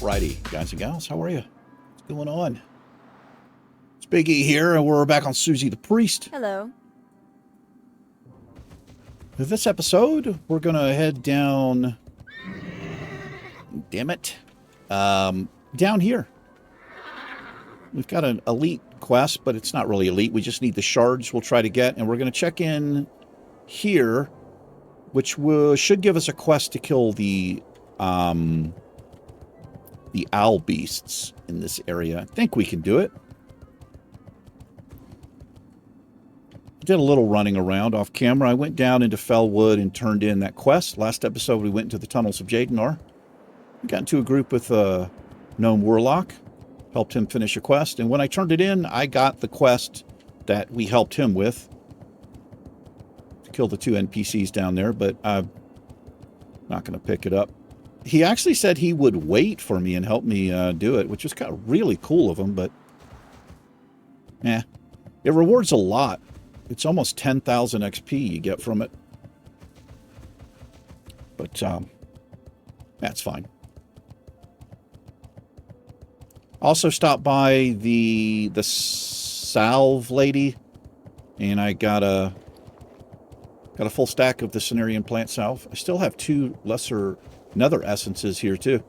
Friday, guys and gals. How are you? What's going on? It's Big E here, and we're back on Siouxsie the Priest. Hello. For this episode, we're going to head down... Damn it. Down here. We've got an elite quest, but it's not really elite. We just need the shards we'll try to get, and we're going to check in here, which should give us a quest to kill the owl beasts in this area. I think we can do it. Did a little running around off camera. I went down into Fellwood and turned in that quest. Last episode, we went into the tunnels of Jadenar. We got into a group with Gnome Warlock. Helped him finish a quest. And when I turned it in, I got the quest that we helped him with. To kill the 2 NPCs down there, but I'm not going to pick it up. He actually said he would wait for me and help me do it, which was kind of really cool of him, but... it rewards a lot. It's almost 10,000 XP you get from it. But, that's fine. Also stopped by the salve lady, and I got a full stack of the Cenarian plant salve. I still have 2 lesser nether essences here, too.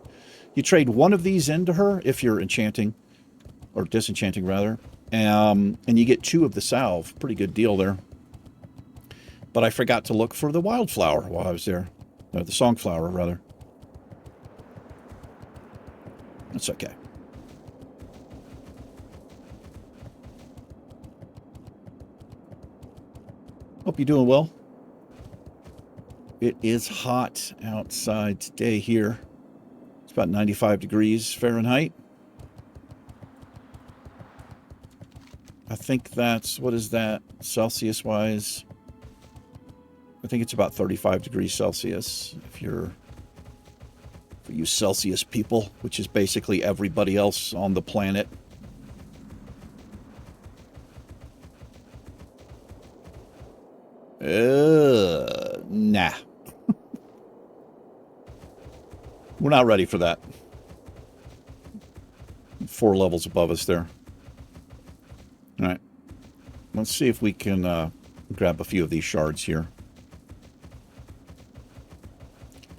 You trade one of these into her if you're enchanting, or disenchanting, rather. And you get 2 of the salve. Pretty good deal there. But I forgot to look for the wildflower while I was there. No, the songflower, rather. That's okay. Hope you're doing well. It is hot outside today here. It's about 95 degrees Fahrenheit. I think that's, what is that, Celsius-wise? I think it's about 35 degrees Celsius, for you Celsius people, which is basically everybody else on the planet. Nah. We're not ready for that. 4 levels above us there. All right, let's see if we can grab a few of these shards here.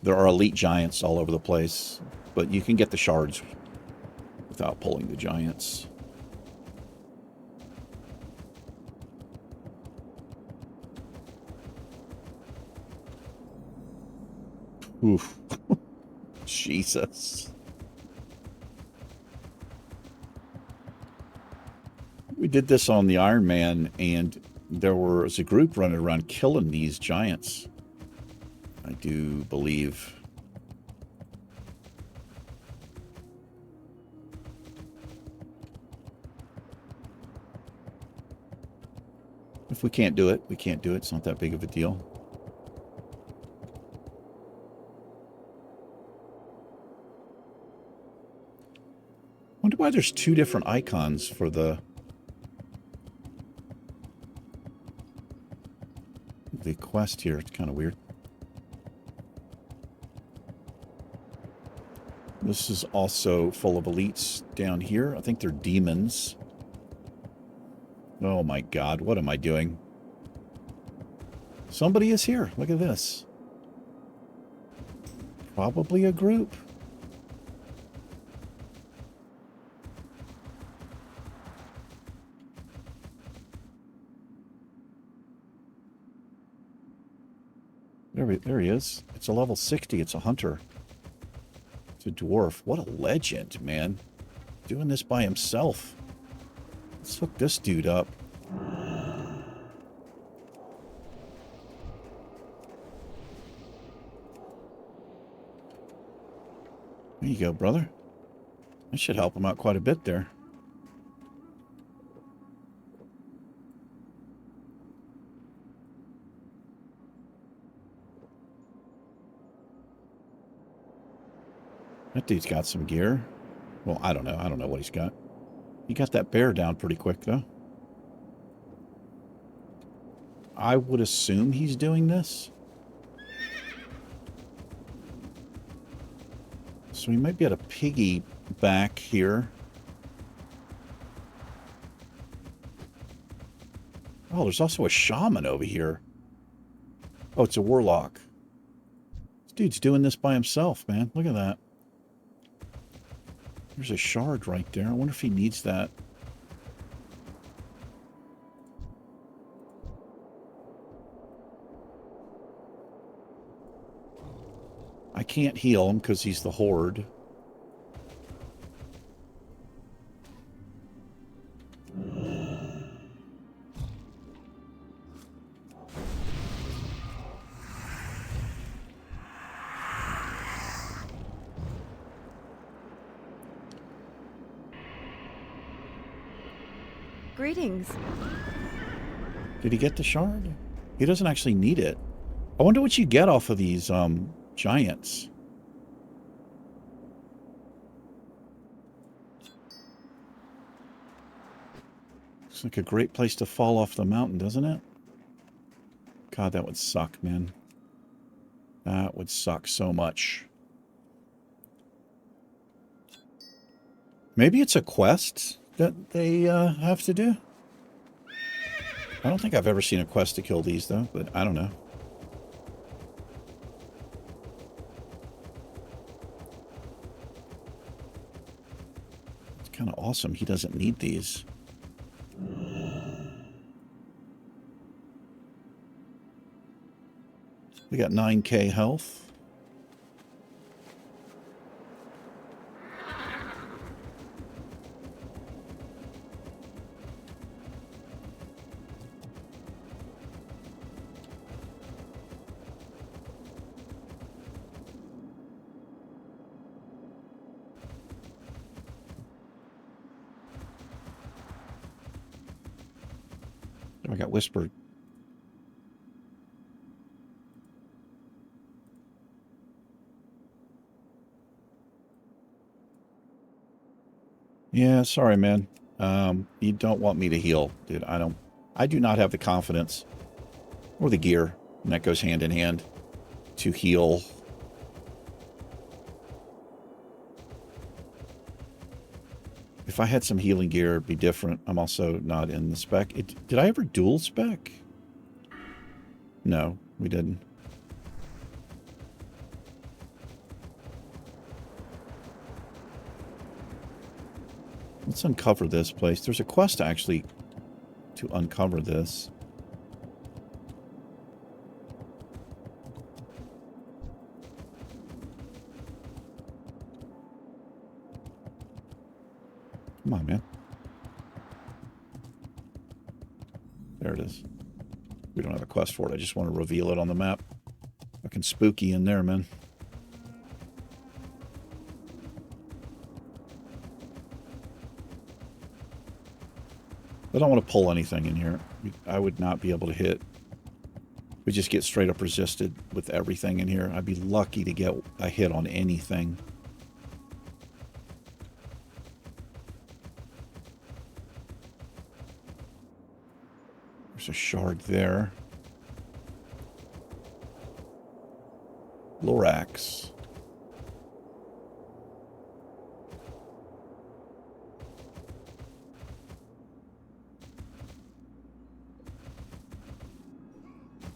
There are elite giants all over the place, but you can get the shards without pulling the giants. Oof. Jesus. We did this on the Iron Man, and there was a group running around killing these giants. I do believe. If we can't do it, we can't do it. It's not that big of a deal. Wonder why there's 2 different icons for the quest here. It's kind of weird. This is also full of elites down here. I think they're demons. Oh my god, what am I doing? Somebody is here. Look at this. Probably a group. There he is. It's a level 60. It's a hunter. It's a dwarf. What a legend, man. Doing this by himself. Let's hook this dude up. There you go, brother. I should help him out quite a bit there. That dude's got some gear. Well, I don't know. I don't know what he's got. He got that bear down pretty quick, though. I would assume he's doing this. So we might be able to piggyback here. Oh, there's also a shaman over here. Oh, it's a warlock. This dude's doing this by himself, man. Look at that. There's a shard right there. I wonder if he needs that. I can't heal him because he's the horde. Greetings. Did he get the shard? He doesn't actually need it. I wonder what you get off of these giants. Looks like a great place to fall off the mountain, doesn't it? God, that would suck, man. That would suck so much. Maybe it's a quest that they have to do. I don't think I've ever seen a quest to kill these, though, but I don't know. It's kind of awesome. He doesn't need these. We got 9k health. I got whispered. Yeah, sorry, man. You don't want me to heal, dude. I do not have the confidence or the gear, and that goes hand in hand, to heal. If I had some healing gear, it'd be different. I'm also not in the spec. Did I ever dual spec? No, we didn't. Let's uncover this place. There's a quest actually to uncover this. Come on, man. There it is. We don't have a quest for it. I just want to reveal it on the map. Fucking spooky in there, man. I don't want to pull anything in here. I would not be able to hit. We just get straight up resisted with everything in here. I'd be lucky to get a hit on anything. There's a shard there. Lorax.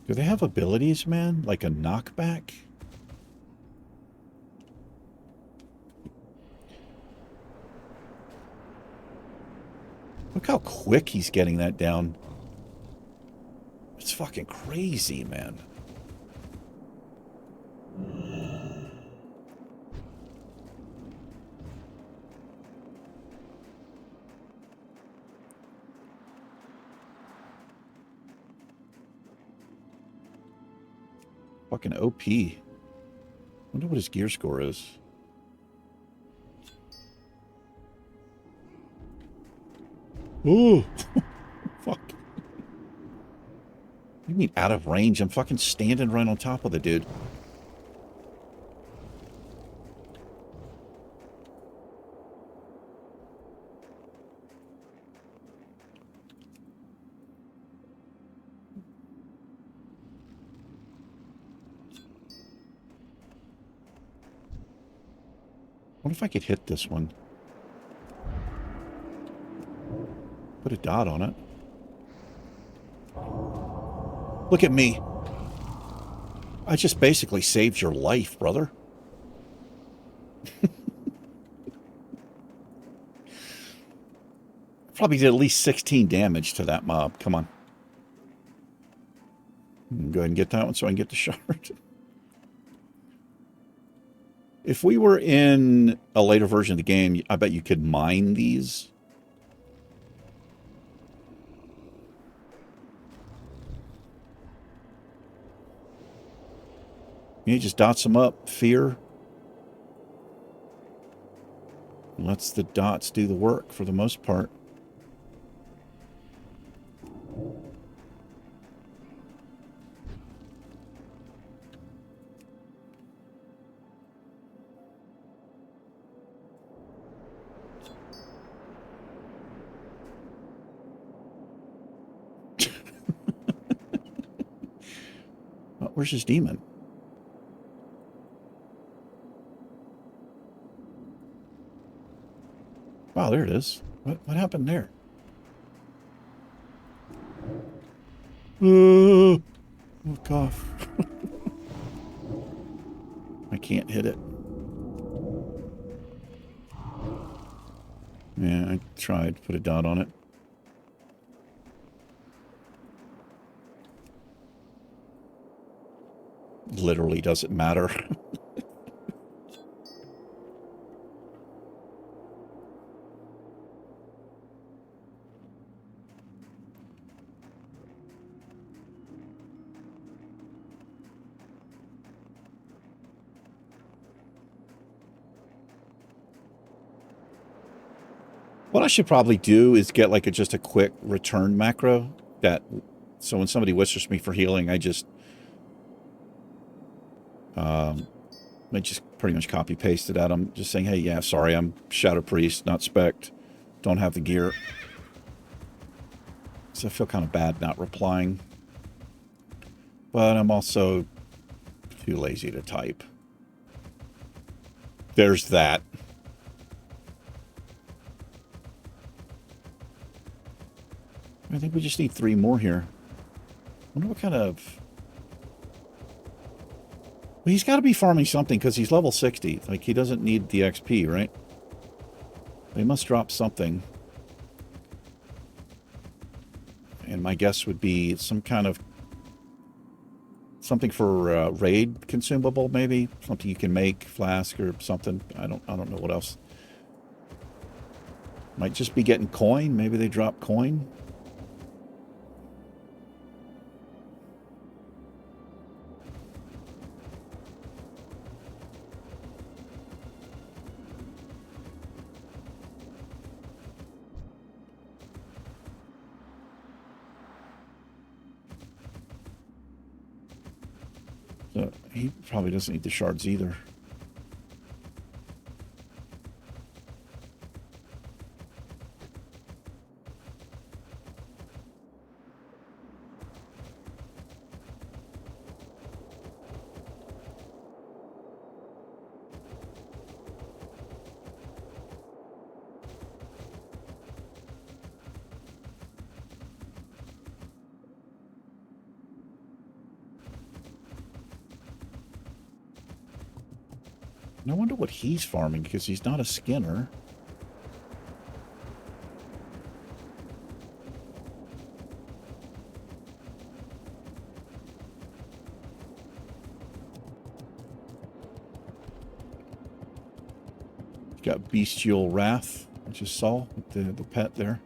Do they have abilities, man? Like a knockback? Look how quick he's getting that down. It's fucking crazy, man. Fucking OP. Wonder what his gear score is. Ooh. Fuck. You mean out of range? I'm fucking standing right on top of the dude. What if I could hit this one? Put a dot on it. Look at me. I just basically saved your life, brother. Probably did at least 16 damage to that mob. Come on. Go ahead and get that one so I can get the shard. If we were in a later version of the game, I bet you could mine these. You just dots them up. Fear. Lets the dots do the work for the most part. Where's his demon? Wow, there it is. What happened there? Fuck off. I can't hit it. Yeah, I tried to put a dot on it. Literally doesn't matter. What I should probably do is get like just a quick return macro that, so when somebody whispers me for healing, I just pretty much copy paste it at them, just saying, hey, yeah, sorry, I'm Shadow Priest, not Spect, don't have the gear. So I feel kind of bad not replying. But I'm also too lazy to type. There's that. I think we just need 3 more here. I wonder what kind of... Well, he's got to be farming something because he's level 60. Like, he doesn't need the XP, right? They must drop something. And my guess would be some kind of... Something for raid consumable, maybe? Something you can make, flask or something. I don't know what else. Might just be getting coin. Maybe they drop coin. So he probably doesn't need the shards either. I wonder what he's farming, because he's not a skinner. He's got Bestial Wrath, which is Saul, with the pet there.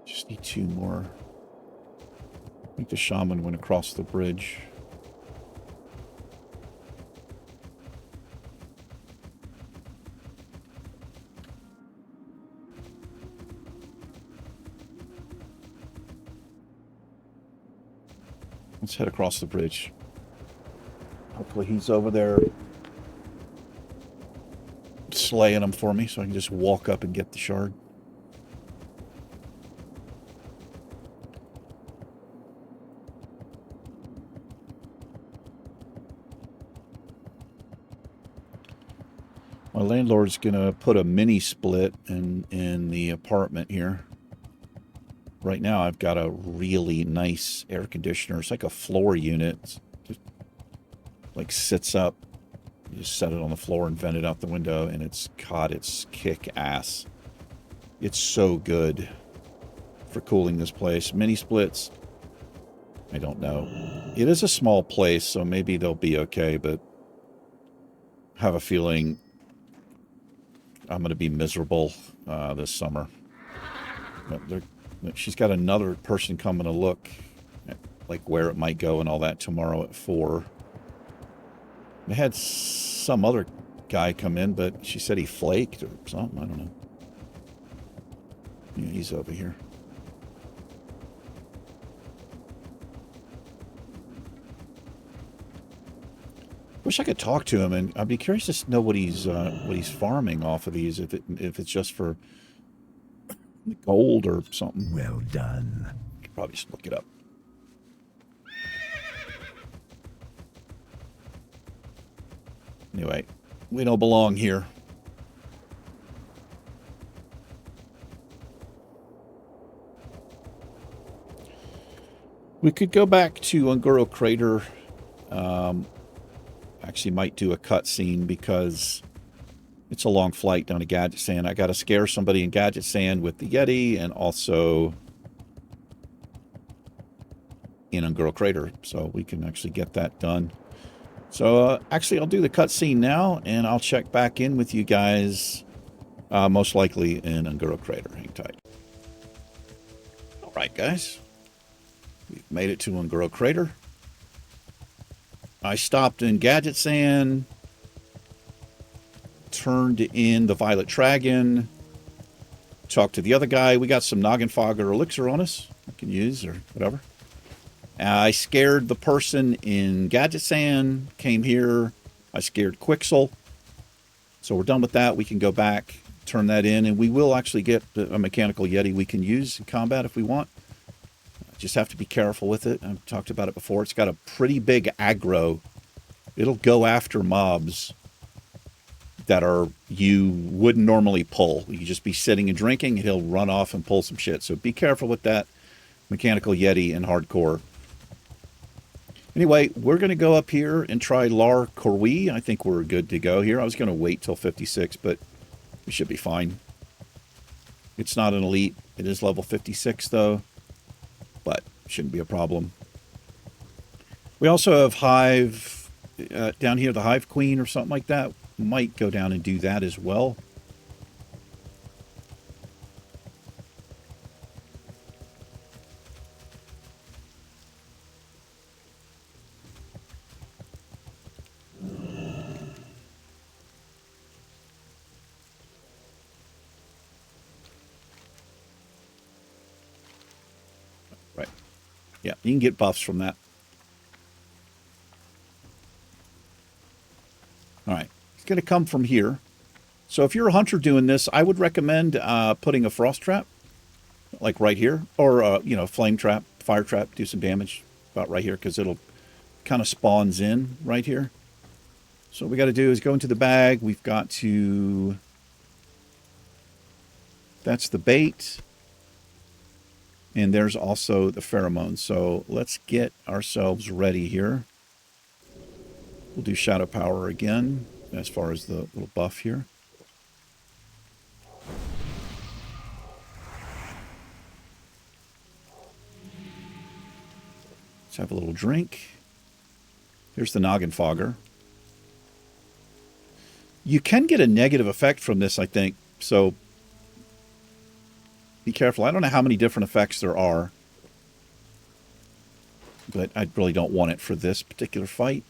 Just need 2 more. I think the shaman went across the bridge. Let's head across the bridge. Hopefully he's over there slaying them for me so I can just walk up and get the shard. My landlord's going to put a mini split in the apartment here. Right now I've got a really nice air conditioner. It's like a floor unit. It's just, like sits up. You just set it on the floor and vent it out the window, and it's kick-ass. It's so good for cooling this place. Mini splits, I don't know. It is a small place, so maybe they'll be okay, but I have a feeling I'm going to be miserable this summer. But she's got another person coming to look at, like, where it might go and all that tomorrow at 4. They had some other guy come in, but she said he flaked or something. I don't know. Yeah, he's over here. Wish I could talk to him, and I'd be curious to know what he's farming off of these. If it's just for gold or something. Well done. I could probably just look it up. Anyway, we don't belong here. We could go back to Ungoro Crater. Actually might do a cutscene because it's a long flight down to Gadget Sand. I got to scare somebody in Gadget Sand with the Yeti and also in Ungoro Crater. So we can actually get that done. So actually I'll do the cutscene now and I'll check back in with you guys most likely in Ungoro Crater. Hang tight. Alright guys. We've made it to Ungoro Crater. I stopped in Gadget Sand, turned in the Violet Dragon, talked to the other guy. We got some Noggin Fog or Elixir on us I can use or whatever. I scared the person in Gadget Sand, came here. I scared Quixel. So we're done with that. We can go back, turn that in, and we will actually get a mechanical Yeti we can use in combat if we want. Just have to be careful with it. I've talked about it before. It's got a pretty big aggro. It'll go after mobs that you wouldn't normally pull. You just be sitting and drinking, and he'll run off and pull some shit. So be careful with that mechanical Yeti in hardcore. Anyway, we're going to go up here and try Lar Corui. I think we're good to go here. I was going to wait till 56, but we should be fine. It's not an elite. It is level 56, though. But shouldn't be a problem. We also have Hive down here, the Hive Queen or something like that. Might go down and do that as well. Right. Yeah, you can get buffs from that. All right. It's going to come from here. So if you're a hunter doing this, I would recommend putting a frost trap, like right here, or, flame trap, fire trap, do some damage about right here, because it'll kind of spawns in right here. So what we got to do is go into the bag. We've got to... That's the bait. And there's also the pheromones. So let's get ourselves ready here. We'll do Shadow Power again, as far as the little buff here. Let's have a little drink. Here's the Noggin Fogger. You can get a negative effect from this, I think, so be careful. I don't know how many different effects there are, but I really don't want it for this particular fight.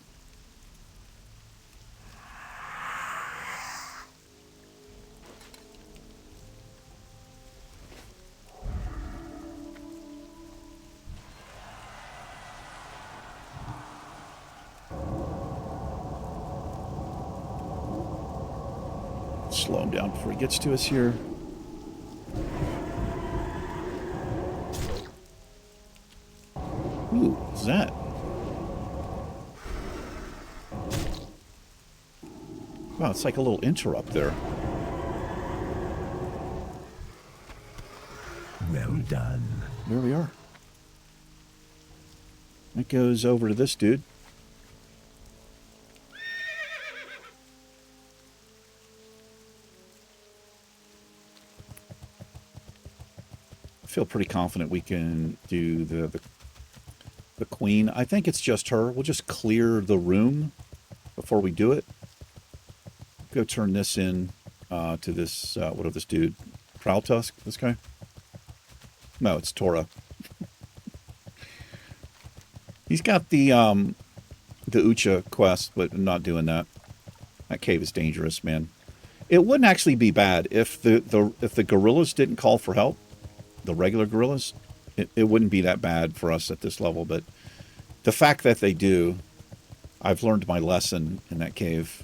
slow him down before he gets to us here. Ooh, what's that? Wow, it's like a little interrupt there. Well done. There we are. That goes over to this dude. I feel pretty confident we can do the queen. I think it's just her. We'll just clear the room before we do it. Go turn this in to this, what of this dude? Prowltusk, this guy? No, it's Tora. He's got the Ucha quest, but I'm not doing that. That cave is dangerous, man. It wouldn't actually be bad if the gorillas didn't call for help. The regular gorillas, it wouldn't be that bad for us at this level. But the fact that they do, I've learned my lesson in that cave.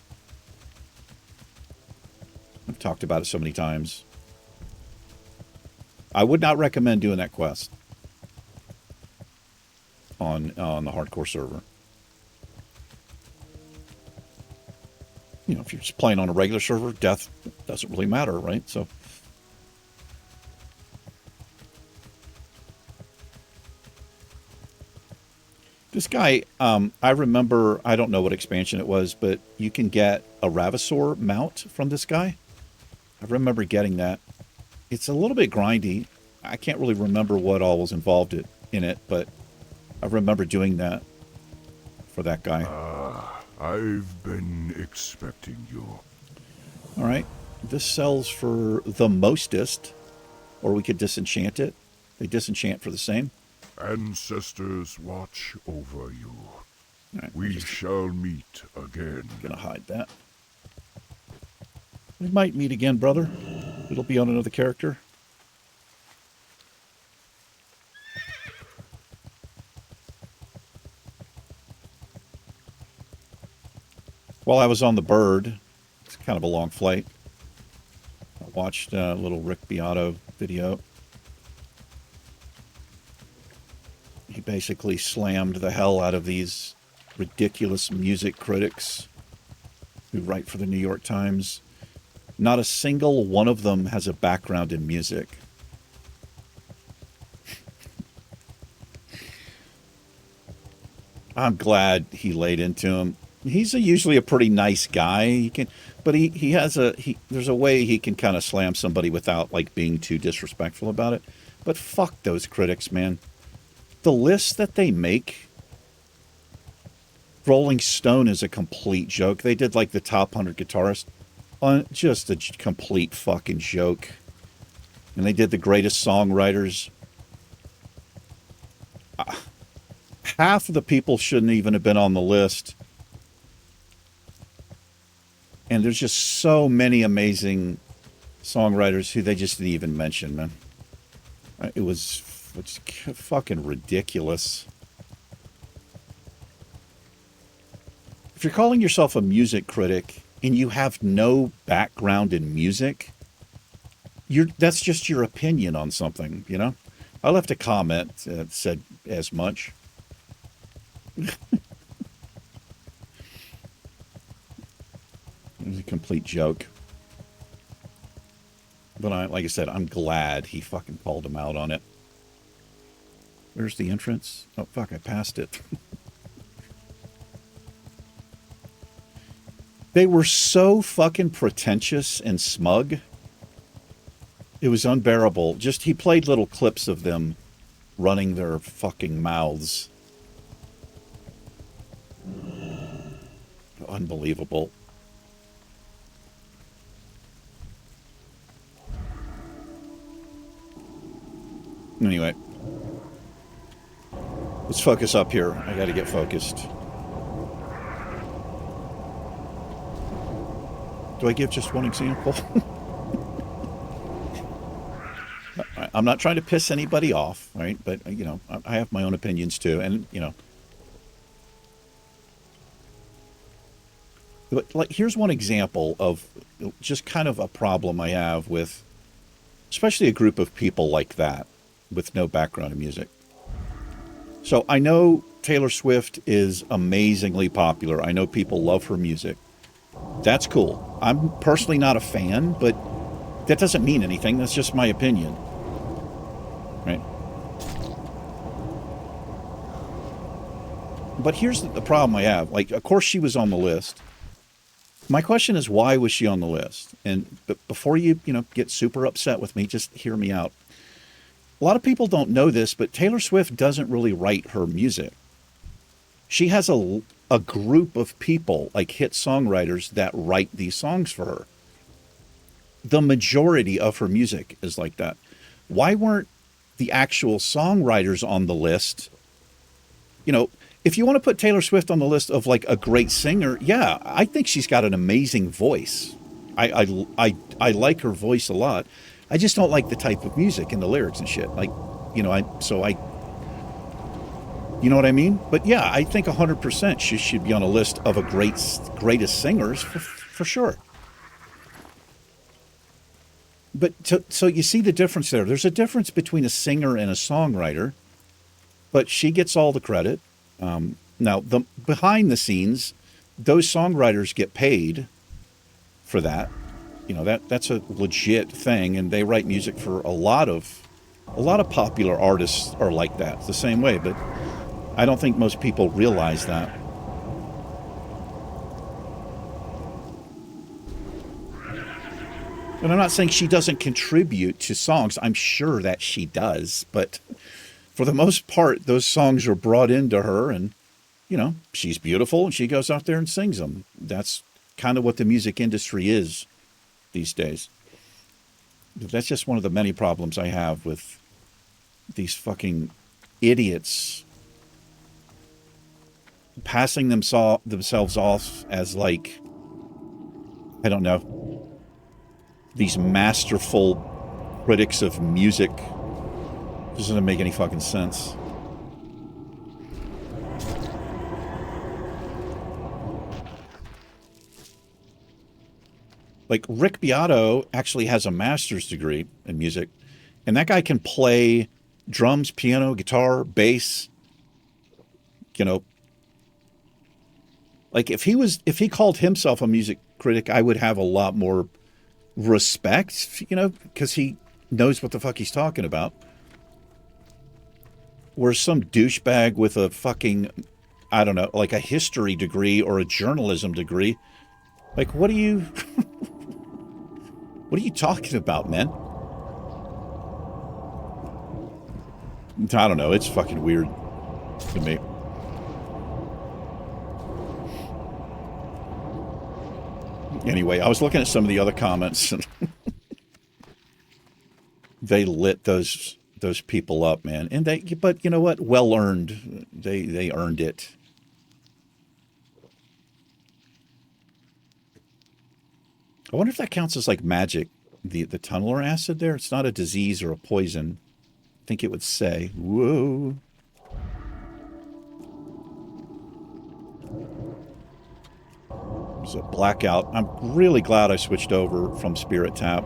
I've talked about it so many times. I would not recommend doing that quest on the hardcore server. You know, if you're just playing on a regular server, death doesn't really matter, right? So this guy, I remember, I don't know what expansion it was, but you can get a Ravasaur mount from this guy. I remember getting that. It's a little bit grindy. I can't really remember what all was involved in it, but I remember doing that for that guy. I've been expecting you. All right. This sells for the mostest, or we could disenchant it. They disenchant for the same. Ancestors watch over you. Right, we shall meet again. Gonna hide that. We might meet again, brother. It'll be on another character. While I was on the bird, it's kind of a long flight. I watched a little Rick Beato video. He basically slammed the hell out of these ridiculous music critics who write for the New York Times. Not a single one of them has a background in music. I'm glad he laid into him. He's usually a pretty nice guy. But there's a way he can kind of slam somebody without like being too disrespectful about it. But fuck those critics, man. The list that they make, Rolling Stone is a complete joke. They did like the top 100 guitarists. Just a complete fucking joke. And they did the greatest songwriters. Half of the people shouldn't even have been on the list. And there's just so many amazing songwriters who they just didn't even mention, man. It's fucking ridiculous. If you're calling yourself a music critic and you have no background in music, that's just your opinion on something, you know? I left a comment that said as much. It was a complete joke. But like I said, I'm glad he fucking called him out on it. Where's the entrance? Oh, fuck, I passed it. They were so fucking pretentious and smug. It was unbearable. Just, he played little clips of them running their fucking mouths. Unbelievable. Anyway. Let's focus up here. I gotta get focused. Do I give just one example? I'm not trying to piss anybody off, right? But, you know, I have my own opinions too. And, you know, But like, here's one example of just kind of a problem I have with, especially a group of people like that, with no background in music. So I know Taylor Swift is amazingly popular. I know people love her music. That's cool. I'm personally not a fan, but that doesn't mean anything. That's just my opinion. Right? But here's the problem I have. Like, of course she was on the list. My question is, why was she on the list? And before you, get super upset with me, just hear me out. A lot of people don't know this, but Taylor Swift doesn't really write her music. She has a group of people, like hit songwriters, that write these songs for her. The majority of her music is like that. Why weren't the actual songwriters on the list? If you want to put Taylor Swift on the list of like a great singer, yeah, I think she's got an amazing voice. I like her voice a lot. I just don't like the type of music and the lyrics and shit. Like, you know what I mean? But yeah, I think 100% she should be on a list of greatest singers for sure. But so you see the difference there. There's a difference between a singer and a songwriter, but she gets all the credit. Now, behind the scenes, those songwriters get paid for that. That's a legit thing, and they write music for a lot of popular artists are like that. It's the same way, but I don't think most people realize that. And I'm not saying she doesn't contribute to songs. I'm sure that she does, but for the most part, those songs are brought into her, and she's beautiful, and she goes out there and sings them. That's kind of what the music industry is these days. That's just one of the many problems I have with these fucking idiots passing themselves off as, like, I don't know, these masterful critics of music. It doesn't make any fucking sense. Like, Rick Beato actually has a master's degree in music, and that guy can play drums, piano, guitar, bass. Like, if he called himself a music critic, I would have a lot more respect, because he knows what the fuck he's talking about. Where some douchebag with a fucking, I don't know, like a history degree or a journalism degree, like, what are you talking about, man? I don't know. It's fucking weird to me. Anyway, I was looking at some of the other comments, and they lit those people up, man. And but you know what? Well earned. They earned it. I wonder if that counts as like magic. The tunneler acid there. It's not a disease or a poison. I think it would say. Whoa. There's a blackout. I'm really glad I switched over from Spirit Tap.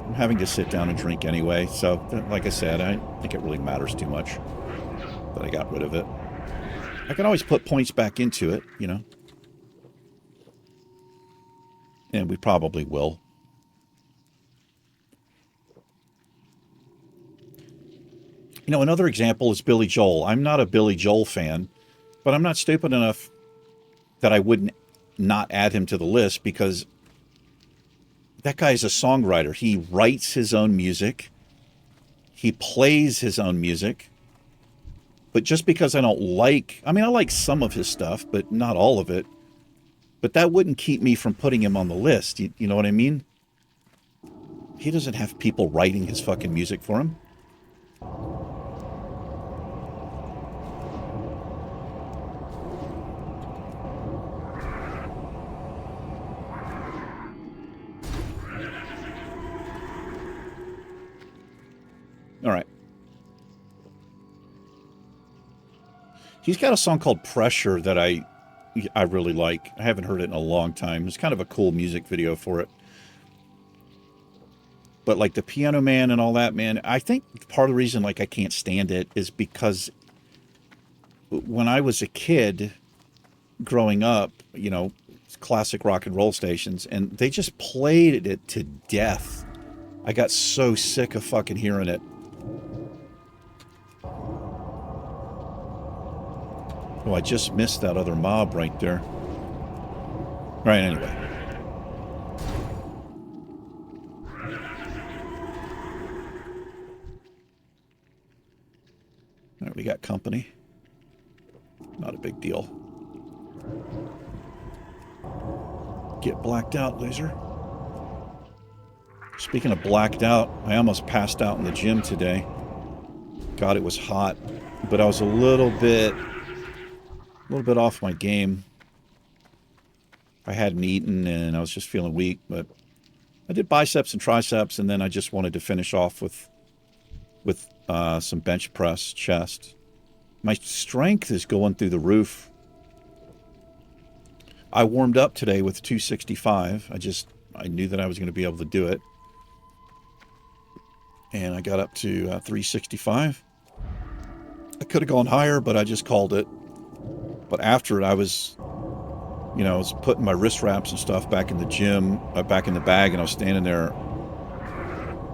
I'm having to sit down and drink anyway, so like I said, I don't think it really matters too much that I got rid of it. I can always put points back into it, and we probably will. Another example is Billy Joel. I'm not a Billy Joel fan, but I'm not stupid enough that I wouldn't not add him to the list, because that guy's a songwriter. He writes his own music. He plays his own music. But just because I like some of his stuff, but not all of it. But that wouldn't keep me from putting him on the list. You know what I mean? He doesn't have people writing his fucking music for him. All right. He's got a song called Pressure that I I really like. I haven't heard it in a long time. It's kind of a cool music video for it. But like the Piano Man and all that, man, I think part of the reason like I can't stand it is because when I was a kid growing up, you know, classic rock and roll stations, and they just played it to death. I got so sick of fucking hearing it. Oh, I just missed that other mob right there. Right, anyway. All right, we got company. Not a big deal. Get blacked out, loser. Speaking of blacked out, I almost passed out in the gym today. God, it was hot, but I was a little bit off my game. I hadn't eaten and I was just feeling weak, but I did biceps and triceps, and then I just wanted to finish off with some bench press, chest. My strength is going through the roof. I warmed up today with 265. I knew that I was going to be able to do it. And I got up to 365. I could have gone higher, but I just called it. But after it, I was putting my wrist wraps and stuff back in the gym, back in the bag, and I was standing there,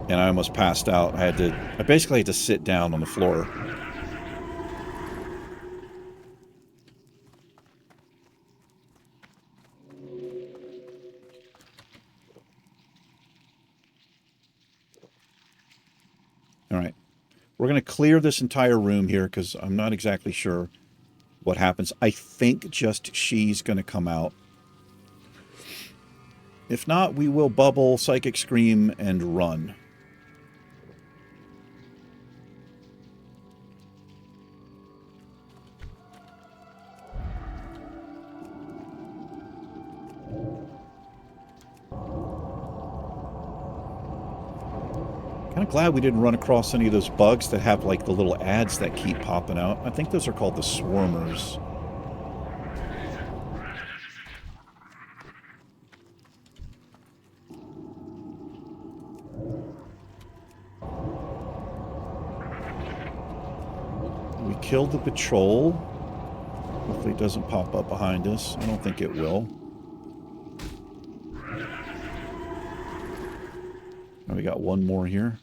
and I almost passed out. I basically had to sit down on the floor. All right. We're going to clear this entire room here because I'm not exactly sure what happens. I think just she's going to come out. If not, we will bubble, psychic scream, and run. Kind of glad we didn't run across any of those bugs that have like the little ads that keep popping out. I think those are called the swarmers. We killed the patrol. Hopefully it doesn't pop up behind us. I don't think it will. Now we got one more here.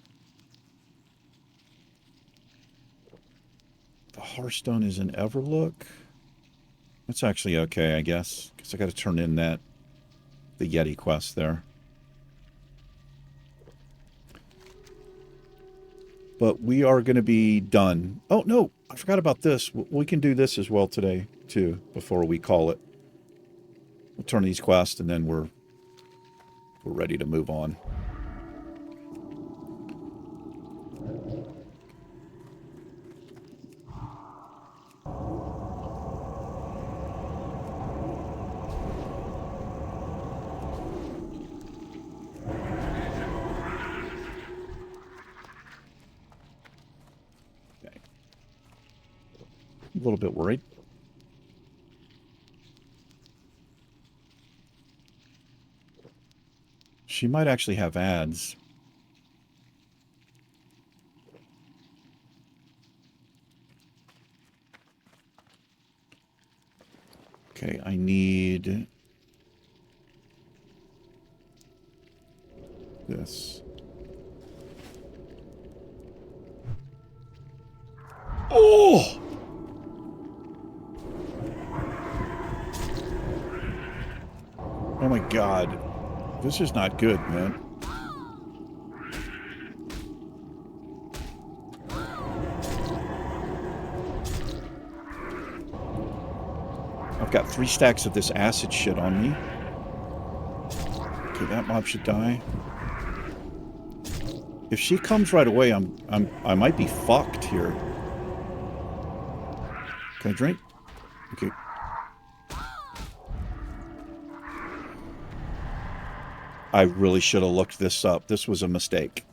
The Hearthstone is an Everlook. That's actually okay, I guess, because I got to turn in the Yeti quest there. But we are going to be done. Oh, no, I forgot about this. We can do this as well today, too, before we call it. We'll turn these quests, and then we're ready to move on. A little bit worried. She might actually have ads. Okay, I need this. Oh! Oh my god. This is not good, man. I've got 3 stacks of this acid shit on me. Okay, that mob should die. If she comes right away, I might be fucked here. Can I drink? Okay. I really should have looked this up. This was a mistake.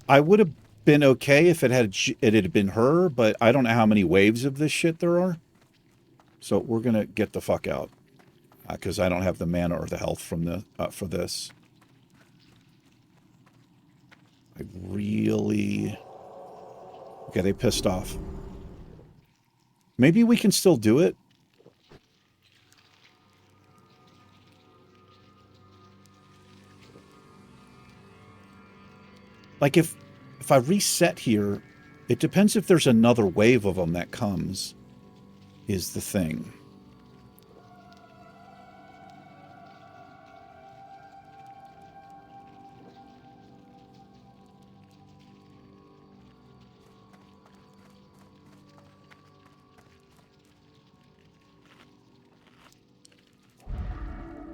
I would have been okay if it had been her, but I don't know how many waves of this shit there are. So we're going to get the fuck out. Because I don't have the mana or the health from the for this. I really... Okay, they pissed off. Maybe we can still do it. Like if I reset here, it depends if there's another wave of them that comes, is the thing.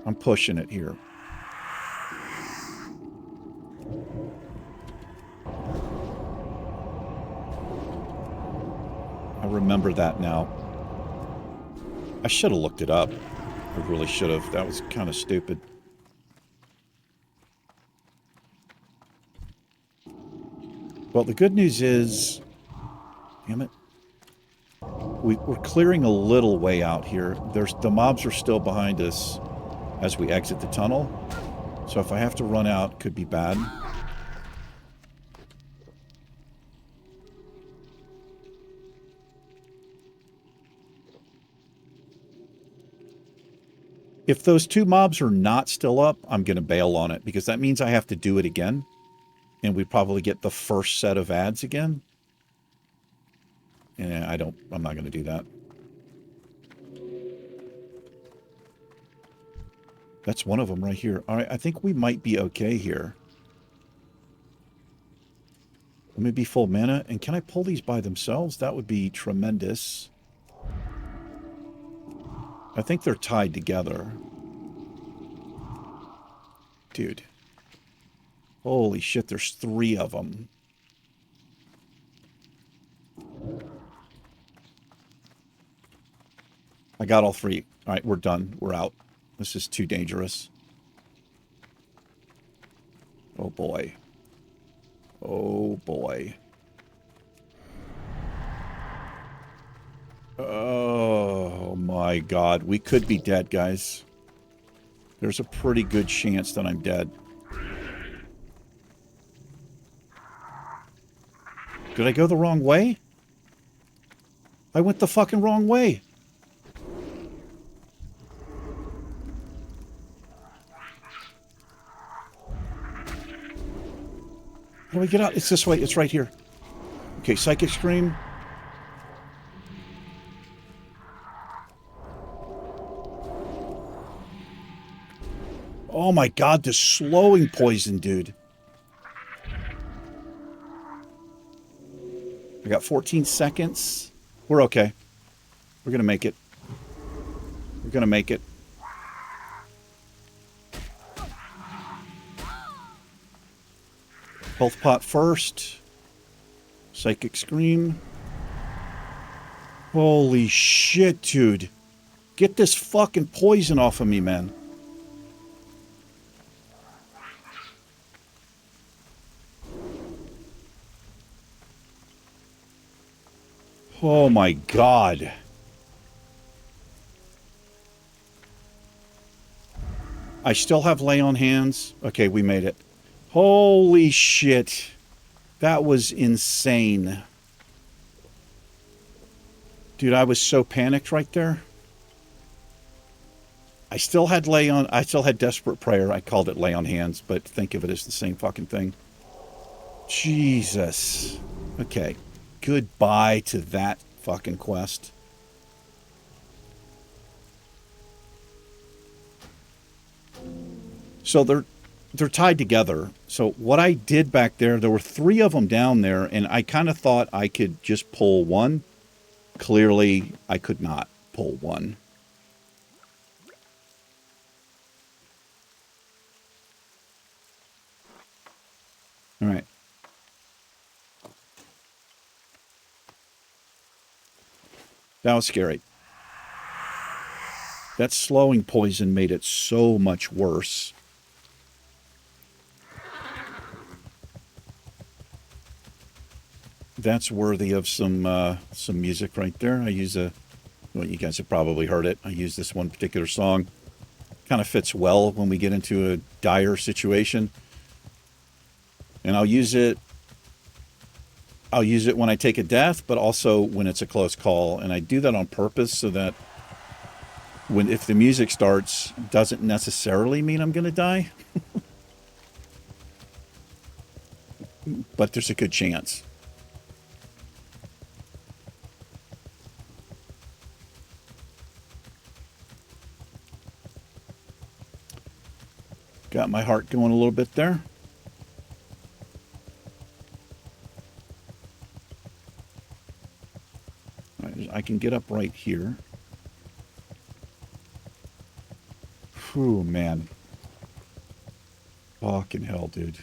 I'm pushing it here. I remember that now. I should have looked it up. I really should have. That was kind of stupid. Well, the good news is... Damn it. We're clearing a little way out here. The mobs are still behind us as we exit the tunnel. So if I have to run out, it could be bad. If those two mobs are not still up, I'm going to bail on it, because that means I have to do it again. And we probably get the first set of ads again. And I'm not going to do that. That's one of them right here. All right, I think we might be okay here. Let me be full mana. And can I pull these by themselves? That would be tremendous. I think they're tied together. Dude. Holy shit, there's 3 of them. I got all 3. All right, we're done. We're out. This is too dangerous. Oh, boy. Oh, boy. Oh, my God. We could be dead, guys. There's a pretty good chance that I'm dead. Did I go the wrong way? I went the fucking wrong way. How do we get out? It's this way. It's right here. Okay, Psychic Scream. Oh my God, the slowing poison, dude. I got 14 seconds. We're okay. We're gonna make it. We're gonna make it. Health pot first. Psychic Scream. Holy shit, dude. Get this fucking poison off of me, man. Oh my God. I still have lay on hands. Okay, we made it. Holy shit. That was insane. Dude, I was so panicked right there. I still had Desperate Prayer. I called it Lay on Hands, but think of it as the same fucking thing. Jesus. Okay. Goodbye to that fucking quest. So they're tied together. So what I did back there were 3 of them down there, and I kind of thought I could just pull one. Clearly, I could not pull one. All right. That was scary. That slowing poison made it so much worse. that's worthy of some music right there. I use well, you guys have probably heard it. I use this one particular song. Kind of fits well when we get into a dire situation. And I'll use it when I take a death, but also when it's a close call. And I do that on purpose so that if the music starts, doesn't necessarily mean I'm going to die. But there's a good chance. Got my heart going a little bit there. I can get up right here. Whew, man. Fucking hell, dude.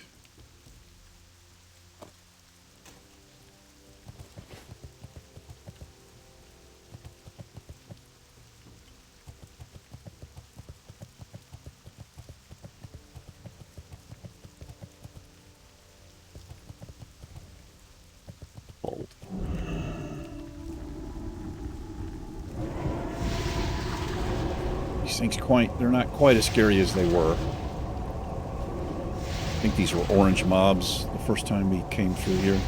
Things they're not quite as scary as they were. I think these were orange mobs the first time we came through here.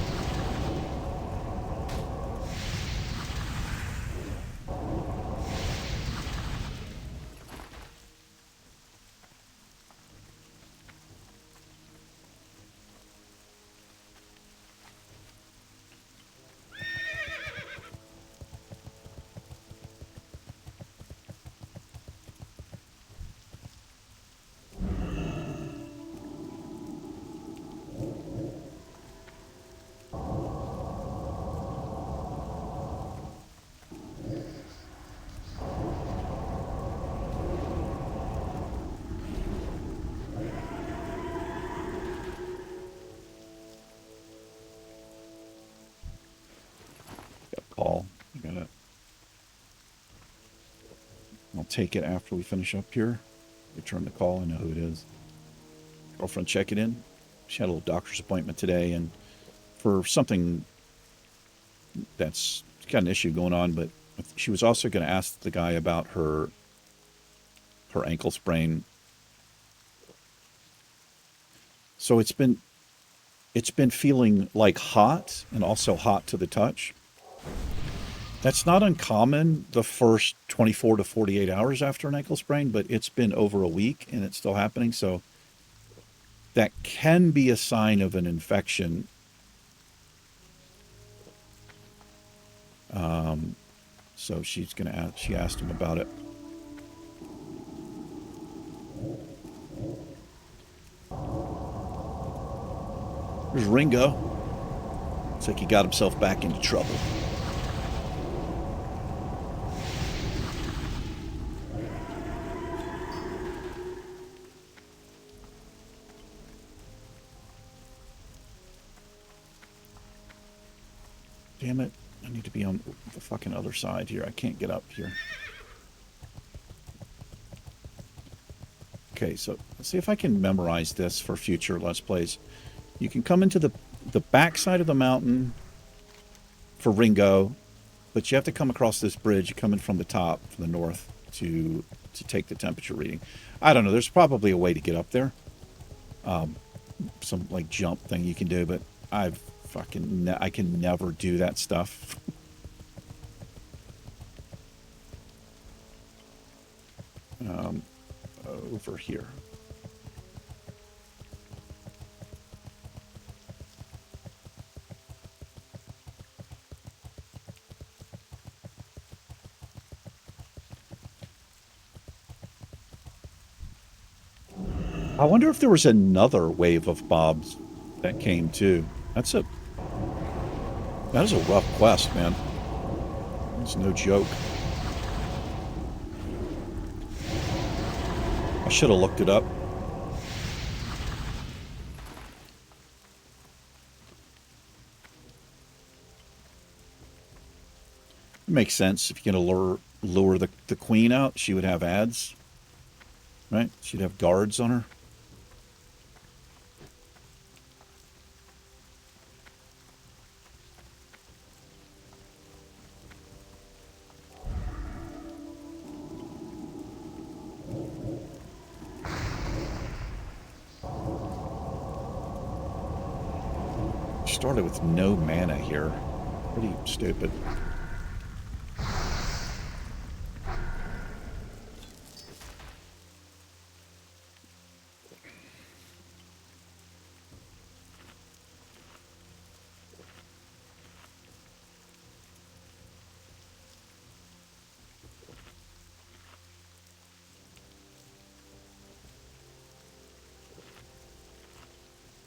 I'll take it after we finish up here. Return the call. I know who it is. Girlfriend checking in. She had a little doctor's appointment today, and for something that's got an issue going on, but she was also going to ask the guy about her ankle sprain. So it's been feeling like hot and also hot to the touch. That's not uncommon the first 24 to 48 hours after an ankle sprain, but it's been over a week and it's still happening. So that can be a sign of an infection. So she asked him about it. There's Ringo. Looks like he got himself back into trouble. Damn it. I need to be on the fucking other side here. I can't get up here. Okay, so let's see if I can memorize this for future Let's Plays. You can come into the back side of the mountain for Ringo, but you have to come across this bridge. You come in from the top, from the north, to take the temperature reading. I don't know. There's probably a way to get up there. Some, like, jump thing you can do, but I can never do that stuff. Over here. I wonder if there was another wave of mobs that came too. That is a rough quest, man. It's no joke. I should have looked it up. It makes sense. If you're going to lure the queen out, she would have ads. Right? She'd have guards on her. Started with no mana here. Pretty stupid.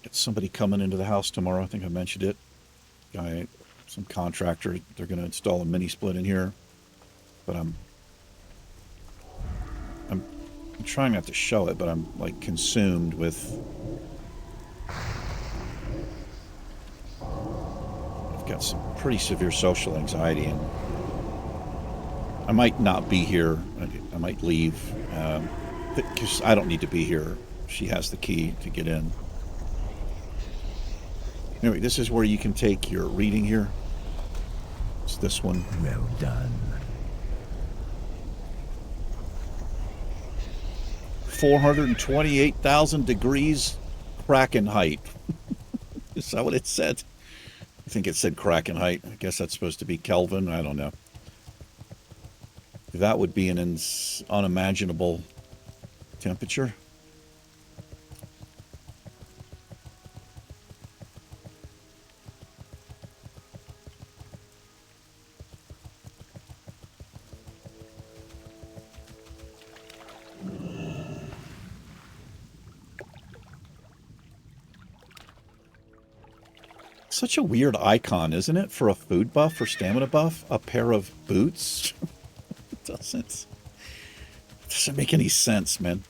Got somebody coming into the house tomorrow. I think I mentioned it. Guy, some contractor. They're going to install a mini split in here. But I'm trying not to show it, but I'm like consumed with. I've got some pretty severe social anxiety, and I might not be here. I might leave because I don't need to be here. She has the key to get in. Anyway, this is where you can take your reading here. It's this one. Well done. 428,000 degrees Kraken height. Is that what it said? I think it said Kraken height. I guess that's supposed to be Kelvin. I don't know. That would be an unimaginable temperature. Such a weird icon, isn't it? For a food buff or stamina buff, a pair of boots. It doesn't make any sense, man.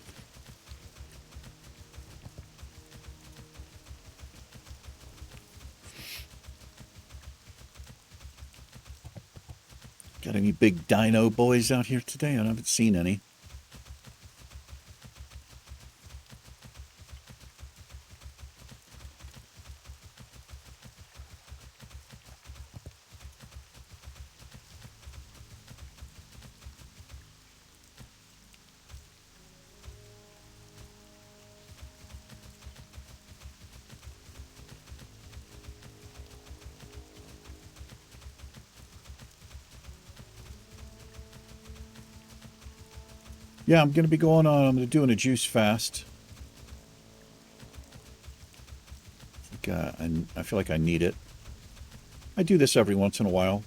Got any big dino boys out here today? I haven't seen any. Yeah, I'm going to be going on. I'm doing a juice fast. I feel like I need it. I do this every once in a while.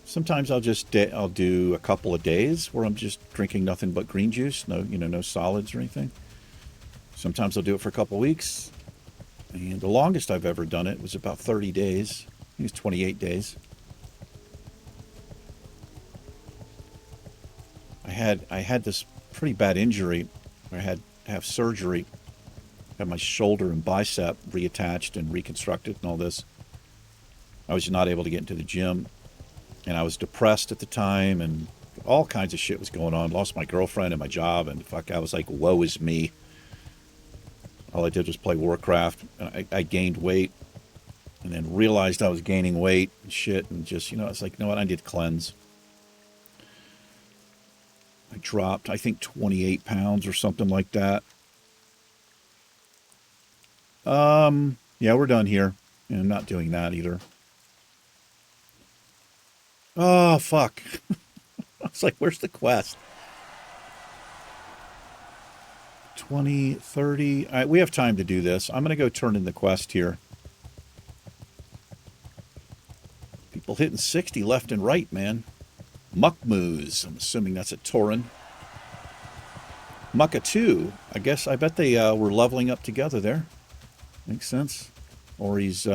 Sometimes I'll do a couple of days where I'm just drinking nothing but green juice, no solids or anything. Sometimes I'll do it for a couple of weeks. And the longest I've ever done it was about 30 days. I think it's 28 days. I had this pretty bad injury. I had to have surgery. Had my shoulder and bicep reattached and reconstructed and all this. I was not able to get into the gym. And I was depressed at the time, and all kinds of shit was going on. Lost my girlfriend and my job, and fuck, I was like, woe is me. All I did was play Warcraft, and I gained weight, and then realized I was gaining weight and shit, and just, it's like, you know what, I need to cleanse. I dropped, I think, 28 pounds or something like that. Yeah, we're done here. And I'm not doing that either. Oh, fuck. I was like, where's the quest? 20, 30. All right, we have time to do this. I'm going to go turn in the quest here. People hitting 60 left and right, man. Muckmoose. I'm assuming that's a Tauren. Mucka 2. I bet they were leveling up together there. Makes sense. Or he's,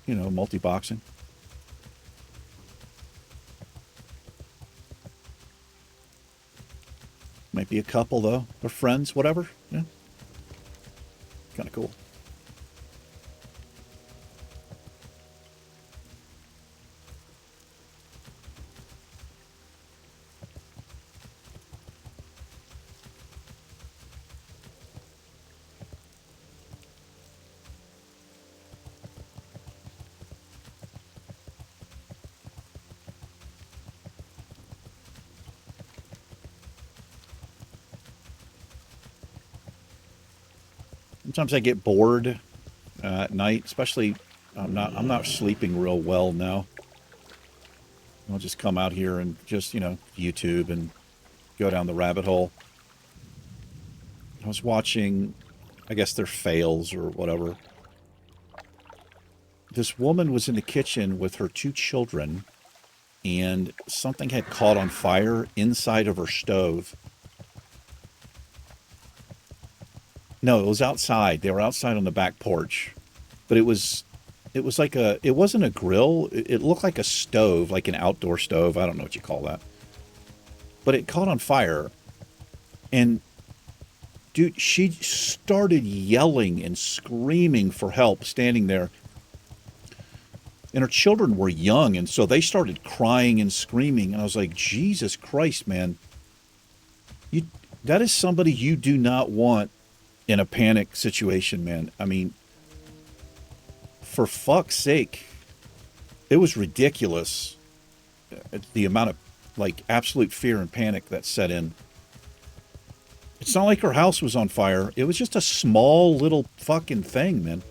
multi-boxing. Might be a couple, though. They're friends, whatever. Yeah. Kind of cool. Sometimes I get bored. I at night, especially I'm not sleeping real well now. I'll just come out here and just, YouTube and go down the rabbit hole. I was watching, I guess they're fails or whatever. This woman was in the kitchen with her 2 children, and something had caught on fire inside of her stove. No, it was outside. They were outside on the back porch. But it was like it wasn't a grill. It looked like a stove, like an outdoor stove. I don't know what you call that. But it caught on fire. And, dude, she started yelling and screaming for help standing there. And her children were young, and so they started crying and screaming. And I was like, Jesus Christ, man. That is somebody you do not want in a panic situation, man. I mean, for fuck's sake. It was ridiculous. The amount of, like, absolute fear and panic that set in. It's not like her house was on fire. It was just a small little fucking thing, man.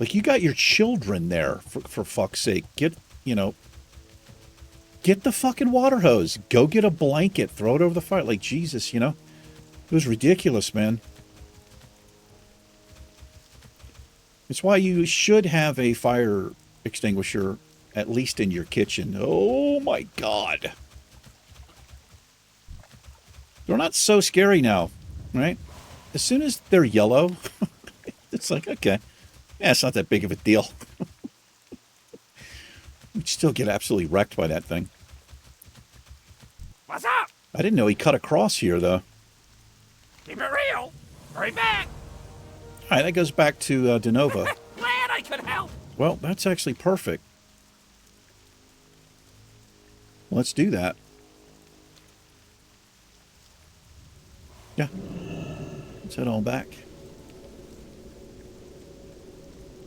Like, you got your children there, for fuck's sake. Get the fucking water hose. Go get a blanket. Throw it over the fire. Like, Jesus, It was ridiculous, man. It's why you should have a fire extinguisher, at least in your kitchen. Oh, my God. They're not so scary now, right? As soon as they're yellow, it's like, okay. Yeah, it's not that big of a deal. You'd still get absolutely wrecked by that thing. What's up? I didn't know he cut across here, though. Keep it real. Hurry back. All right, that goes back to Denova. Glad I could help. Well, that's actually perfect. Let's do that. Yeah. Let's head on back.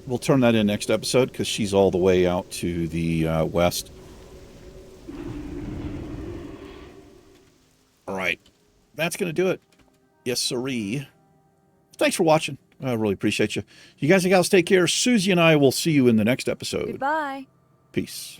We'll turn that in next episode because she's all the way out to the west. All right. That's going to do it. Yes, sirree. Thanks for watching. I really appreciate you. You guys and gals take care. Siouxsie and I will see you in the next episode. Goodbye. Peace.